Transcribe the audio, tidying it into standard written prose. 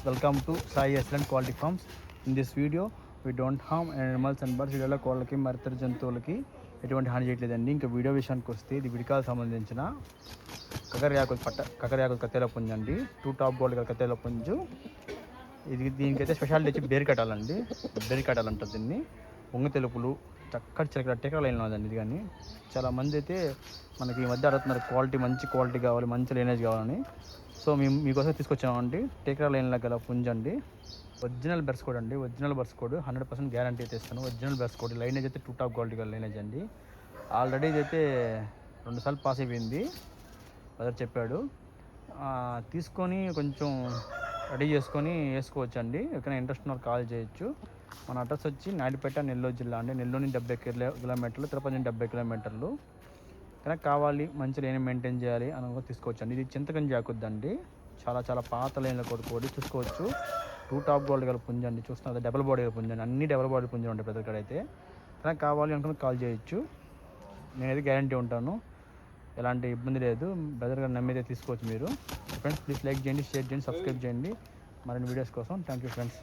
Welcome to Sai excellent quality forms. In this video we don't harm animals and birds. వీడియోలో కోళ్ళకి మరితర జంతువులకి ఎటువంటి హాని చేయట్లేదండి. ఇంకా వీడియో విషయానికి వస్తే ఇది విడికాలకు సంబంధించిన కకర్యాకుల కత్తెల పుంజు అండి. 2 టాప్ గోల్డ్ కత్తెల పుంజు. దీనికైతే స్పెషాలిటీ వచ్చి బేరు కట్టాలండి. బేరు కట్టాలంటారు దీన్ని. పొంగు తెలుపులు చక్కటి చిలకడ టెకర లైన్ ఉందండి. ఇది కానీ చాలా మంది అయితే మనకి ఈ మధ్య అడుగుతున్నారు క్వాలిటీ, మంచి క్వాలిటీ కావాలి, మంచి లైనేజ్ కావాలని. సో మీకోసం తీసుకొచ్చామండి టెకర లైన్లో గల పుంజు అండి. ఒరిజినల్ బెర్స్ కోడ్ అండి. ఒరిజినల్ బెర్స్ కోడ్ 100% గ్యారంటీ అయితే ఇస్తాను. ఒరిజినల్ బెర్స్ కోడ్ లైనేజ్ అయితే 2 టాప్ క్వాలిటీ గల లైనేజ్ అండి. ఆల్రెడీ ఇదైతే 2 సార్లు పాస్ అయిపోయింది. బ్రదర్ చెప్పాడు. తీసుకొని కొంచెం రెడీ చేసుకొని వేసుకోవచ్చు అండి. ఎక్కడైనా ఇంట్రెస్ట్ ఉన్న కాల్ చేయొచ్చు. మన అడ్రస్ వచ్చి నాయుడుపేట, నెల్లూరు జిల్లా అండి. నెల్లూరు నుంచి 70 కిలోమీటర్లు, తిరుపతి నుంచి 70 కిలోమీటర్లు. కనుక కావాలి, మంచి లైన్ మెయింటైన్ చేయాలి అని తీసుకోవచ్చు అండి. ఇది చింతకంజి ఆకుద్దండి. చాలా పాత లైన్లో కొడుకోడి చూసుకోవచ్చు. 2 టాప్ గోల్డ్ గల పుంజు అండి. చూస్తున్నారు డబుల్ బాడీ గల పుంజు అండి. అన్ని డబుల్ బాడీ పుంజులు ఉంటాయి ప్రతి ఒక్కరు అయితే. కనుక కావాలి అనుకుని కాల్ చేయొచ్చు. నేనైతే గ్యారంటీ ఉంటాను, ఎలాంటి ఇబ్బంది లేదు. బ్రదర్ గారు నమ్మితే తీసుకోవచ్చు మీరు. ఫ్రెండ్స్ ప్లీజ్ లైక్ చేయండి, షేర్ చేయండి, సబ్స్క్రైబ్ చేయండి మరిన్ని వీడియోస్ కోసం. Thank you friends.